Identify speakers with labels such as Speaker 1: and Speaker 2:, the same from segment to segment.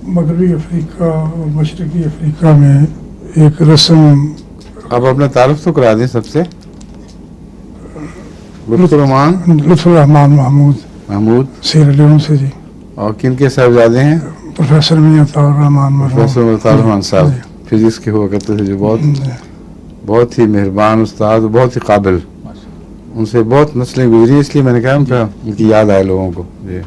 Speaker 1: मगरबी अफ्रीका और मशरक़ी अफ्रीका में एक रस्म।
Speaker 2: आप अपना तारुफ तो करा दें सबसे। लुत्फ़ुर्रहमान महमूद
Speaker 1: सीरा लियोन से जी।
Speaker 2: और किन के साहबजादे हैं?
Speaker 1: प्रोफेसर मियां अताउर रहमान
Speaker 2: साहब फिजिक्स के हुआ करते थे, जो बहुत ही मेहरबान उस्ताद, बहुत ही काबिल। उनसे बहुत नस्लें गुजरी, इसलिए मैंने कहा उनकी याद आए लोगों को। जी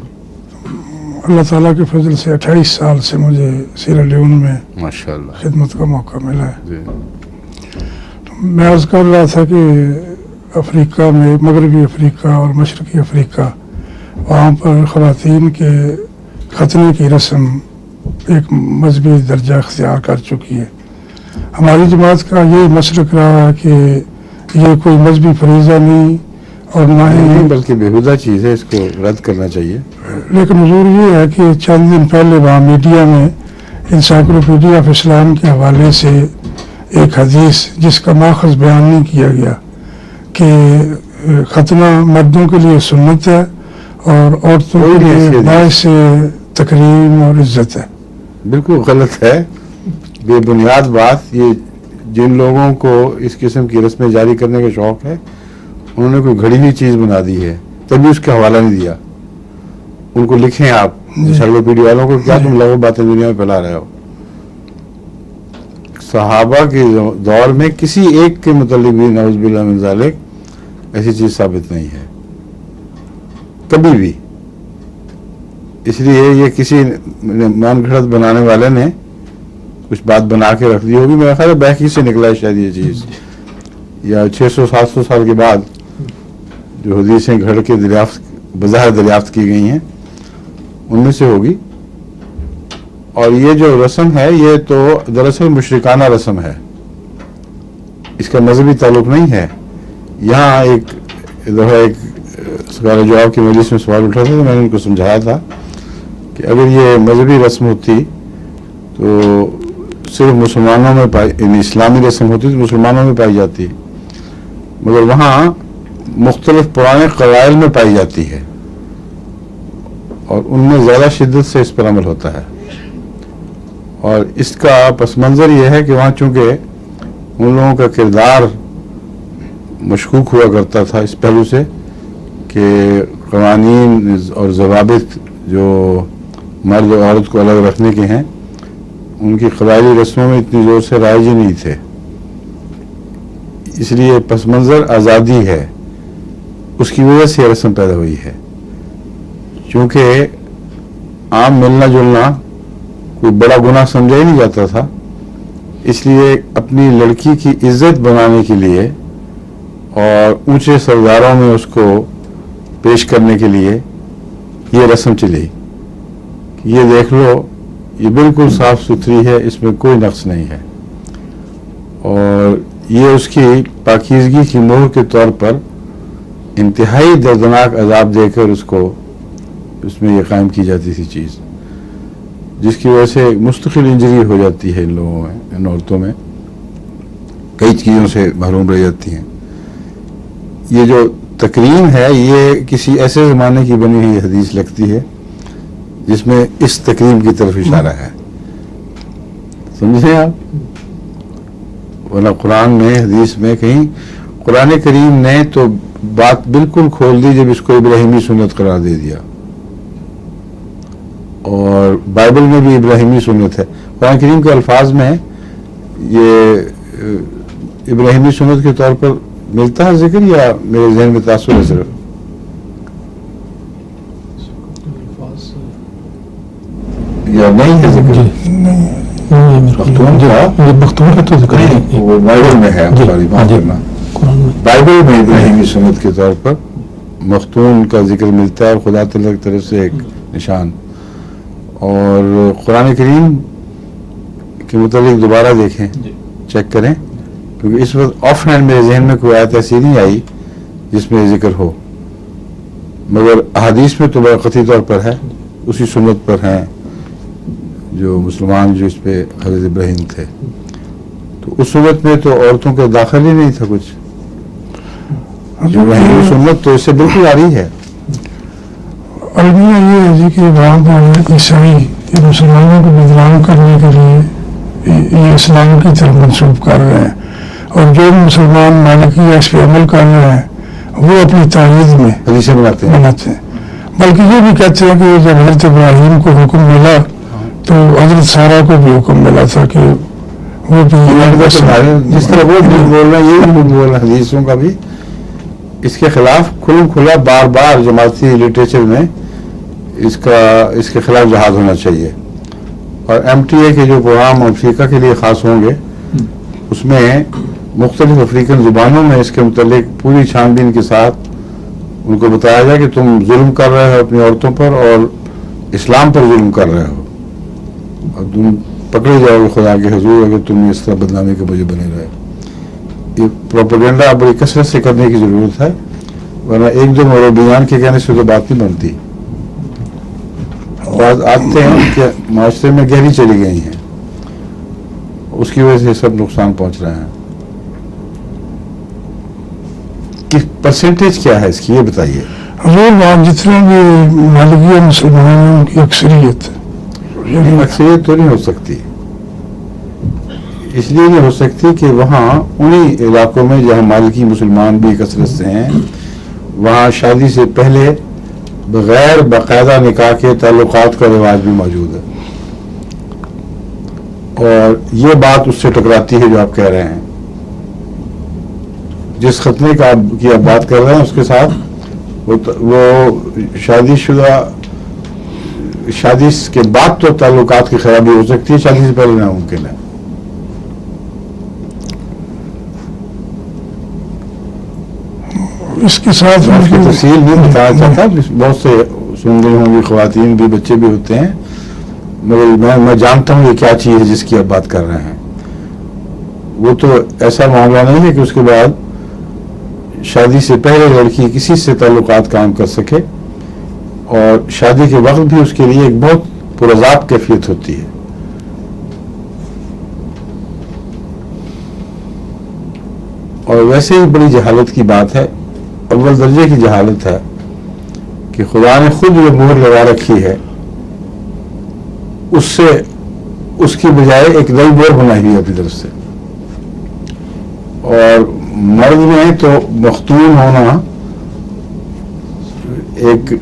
Speaker 1: अल्लाह ताला के फजल से 28 साल से मुझे सीरा लियोन में
Speaker 2: माशाअल्लाह
Speaker 1: खिदमत का मौका मिला है।
Speaker 2: जी
Speaker 1: तो मैं अर्ज़ कर रहा था कि अफ्रीका में, मगरबी अफ्रीका और मशरक़ी अफ्रीका, वहाँ पर ख़वातीन के खतने की रस्म एक मजहबी दर्जा अख्तियार कर चुकी है। हमारी जमात का ये मसलक रहा है कि ये कोई मजहबी फरीज़ा नहीं और ना ही,
Speaker 2: बल्कि बेहुदा चीज़ है, इसको रद्द करना चाहिए।
Speaker 1: लेकिन हुजूर ये है कि चंद दिन पहले वहाँ मीडिया में इंसाइक्लोपीडिया ऑफ इस्लाम के हवाले से एक हदीस जिसका माखज़ बयान नहीं किया गया कि खतना मर्दों के लिए सुन्नत है और औरतों के लिए बाइस तकरीम और इज्जत है।
Speaker 2: बिल्कुल गलत है, बेबुनियाद बात। ये जिन लोगों को इस किस्म की रस्में जारी करने का शौक़ है, उन्होंने कोई घड़ी हुई चीज़ बना दी है, तभी उसका हवाला नहीं दिया। उनको लिखें आप इंसाइक्लोपीडिया वालों को, क्या तुम लोग बातें दुनिया में फैला रहे हो। सहाबा के दौर में किसी एक के मुतालिक भी नऊज़ुबिल्लाह मिन ज़ालिक ऐसी चीज़ साबित नहीं है कभी भी। इसलिए ये किसी मान घड़त बनाने वाले ने कुछ बात बना के रख दी होगी। मेरा ख्याल है बहकी से निकला है शायद ये चीज़, या 600-700 साल के बाद जो हदीसें घड़ के बज़ाहिर दरियाफ्त की गई हैं उनमें से होगी। और ये जो रस्म है ये तो दरअसल मुशरिकाना रस्म है, इसका मजहबी ताल्लुक नहीं है। यहाँ एक दफ़ा एक सवाल जवाब की मजलिस में सवाल उठा था, तो मैंने उनको समझाया था कि अगर ये मजहबी रस्म होती तो सिर्फ मुसलमानों में इस्लामी रस्म होती तो मुसलमानों में पाई जाती, मगर वहाँ मुख्तलिफ पुराने क़बाइल में पाई जाती है और उनमें ज़्यादा शिद्दत से इस पर अमल होता है। और इसका पस मंज़र यह है कि वहाँ चूँकि उन लोगों का किरदार मशकूक हुआ करता था इस पहलू से कि क़वानीन और ज़वाबित जो मर्द और औरत को अलग रखने के हैं, उनकी क़बाइली रस्मों में इतनी ज़ोर से राइज ही नहीं थे। इसलिए पस मंज़र आज़ादी है, उसकी वजह से यह रस्म पैदा हुई है। चूँकि आम मिलना जुलना कोई बड़ा गुनाह समझा ही नहीं जाता था, इसलिए अपनी लड़की की इज्जत बनाने के लिए और ऊंचे सरदारों में उसको पेश करने के लिए ये रस्म चली। ये देख लो, ये बिल्कुल साफ़ सुथरी है, इसमें कोई नक्स नहीं है, और ये उसकी पाकीज़गी की मोहर के तौर पर इंतहाई दर्दनाक अज़ाब देकर उसको उसमें ये कायम की जाती थी चीज़, जिसकी वजह से मुस्तकिल इंजरी हो जाती है इन लोगों में, इन औरतों में कई चीज़ों से महरूम रह जाती हैं। ये जो तकरीम है ये किसी ऐसे ज़माने की बनी हुई हदीस लगती है जिसमें इस तकरीम की तरफ इशारा है, समझे आप। वरना कुरान में, हदीस में कहीं कुरान करीम ने तो बात बिल्कुल खोल दी जब इसको इब्राहिमी सुन्नत करार दे दिया, और बाइबल में भी इब्राहिमी सुन्नत है। कुरान करीम के अल्फाज में ये इब्राहिमी सुन्नत के तौर पर मिलता है जिक्र, या मेरे जहन में तासुर है सिर्फ? या नहीं है जिक्र? वो बाइबल में है, बाइबल में इब्राहिमी सुन्नत के तौर पर मख्तून का जिक्र मिलता है, और खुदा तआला की तरफ से एक निशान। और कुरान करीम के मुतालिक दोबारा देखें, चेक करें, क्योंकि इस वक्त ऑफ हैंड मेरे जहन में कोई आयत ऐसी नहीं आई जिसमें जिक्र हो, मगर अहादीस में तो बक़ती तौर पर है, उसी सुन्नत पर हैं जो मुसलमान जो इस पे हज़रत इब्राहिम थे। तो उस सुन्नत में तो औरतों के दाखिल ही नहीं था कुछ, जो सुन्नत तो इससे बिल्कुल आ रही है।
Speaker 1: अलमिया ये है जी कि वहाँ पर ईसाई کہ مسلمانوں کو بدنام کرنے کے لیے یہ اسلام کی طرف منسوب کر رہے ہیں، اور جو مسلمان مالکیہ اس پہ عمل کر رہے ہیں وہ اپنی تائید میں
Speaker 2: حدیثیں بناتے ہیں.
Speaker 1: بناتے ہیں. بلکہ یہ بھی کہتے ہیں کہ جب حضرت ابراہیم کو حکم ملا تو حضرت سارہ کو بھی حکم ملا تھا کہ وہ بھی
Speaker 2: جس طرح وہ جھوٹ بول رہے ہیں یہ بھی جھوٹ بول رہے ہیں حدیثوں کا بھی. اس کے خلاف کھلم کھلا بار بار جماعتی لٹریچر میں اس کے خلاف جہاد ہونا چاہیے. اور ایم ٹی اے کے جو پروگرام افریقہ کے لیے خاص ہوں گے اس میں مختلف افریقن زبانوں میں اس کے متعلق پوری چھان بین کے ساتھ ان کو بتایا جائے کہ تم ظلم کر رہے ہو اپنی عورتوں پر اور اسلام پر ظلم کر رہے ہو، اور تم پکڑے جاؤ گے خدا کے حضور اگر تم اس طرح بدنامی کے مجھے بنے رہے. یہ پروپیگنڈا بڑی کثرت سے کرنے کی ضرورت ہے، ورنہ ایک دو موربیان کے کہنے سے تو بات نہیں بنتی. بعض آتے ہیں کہ معاشرے میں گہری چلی گئی ہیں، اس کی وجہ سے سب نقصان پہنچ رہے ہیں. کس پرسنٹیج کیا ہے اس کی یہ بتائیے.
Speaker 1: حضور وہاں جتنے بھی مالکیہ مسلمان ہیں ان کی اکثریت
Speaker 2: اکثریت تو نہیں ہو سکتی، اس لیے نہیں ہو سکتی کہ وہاں انہی علاقوں میں جہاں مالکی مسلمان بھی کثرت سے ہیں وہاں شادی سے پہلے بغیر باقاعدہ نکاح کے تعلقات کا رواج بھی موجود ہے، اور یہ بات اس سے ٹکراتی ہے جو آپ کہہ رہے ہیں. جس ختنے کی آپ بات کر رہے ہیں اس کے ساتھ وہ شادی کے بعد تو تعلقات کی خرابی ہو سکتی ہے، شادی سے پہلے ناممکن ہے.
Speaker 1: اس کے ساتھ
Speaker 2: میں اس کی تفصیل نہیں بتانا چاہتا، بہت سے سن رہی ہوں گی خواتین بھی بچے بھی ہوتے ہیں، مگر میں جانتا ہوں یہ کیا چیز ہے جس کی آپ بات کر رہے ہیں. وہ تو ایسا معاملہ نہیں ہے کہ اس کے بعد شادی سے پہلے لڑکی کسی سے تعلقات قائم کر سکے، اور شادی کے وقت بھی اس کے لیے ایک بہت پرعذاب کیفیت ہوتی ہے. اور ویسے ہی بڑی جہالت کی بات ہے، اول درجے کی جہالت ہے کہ خدا نے خود جو مہر لگا رکھی ہے اس کی بجائے ایک نئی مہر بنائی ہوئی ہے اپنی طرف سے. اور مرد میں تو مختون ہونا ایک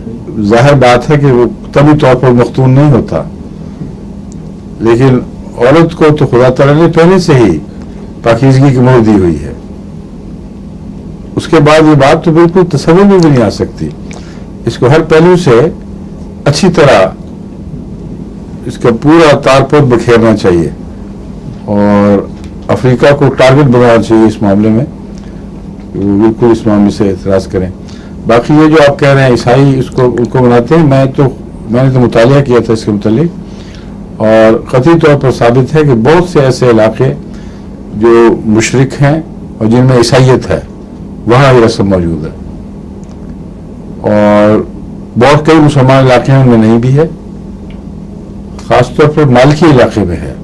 Speaker 2: ظاہر بات ہے کہ وہ طبی طور پر مختون نہیں ہوتا، لیکن عورت کو تو خدا تعالیٰ نے پہلے سے ہی پاکیزگی کی مہر دی ہوئی ہے. اس کے بعد یہ بات تو بالکل تصور میں بھی نہیں آ سکتی. اس کو ہر پہلو سے اچھی طرح اس کا پورا تار پور بکھیرنا چاہیے، اور افریقہ کو ٹارگٹ بنانا چاہیے اس معاملے میں، وہ بالکل اس معاملے سے اعتراض کریں. باقی یہ جو آپ کہہ رہے ہیں عیسائی ان کو بناتے ہیں، میں نے تو مطالعہ کیا تھا اس کے متعلق، اور قطعی طور پر ثابت ہے کہ بہت سے ایسے علاقے جو مشرک ہیں اور جن میں عیسائیت ہے وہاں یہ رسم موجود ہے، اور بہت کئی مسلمان علاقے ہیں ان میں نہیں بھی ہے، خاص طور پر مالکی علاقے میں ہے.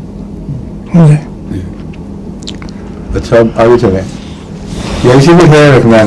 Speaker 2: اچھا اب آگے چلیں، یا اسی بھی خیال رکھنا ہے.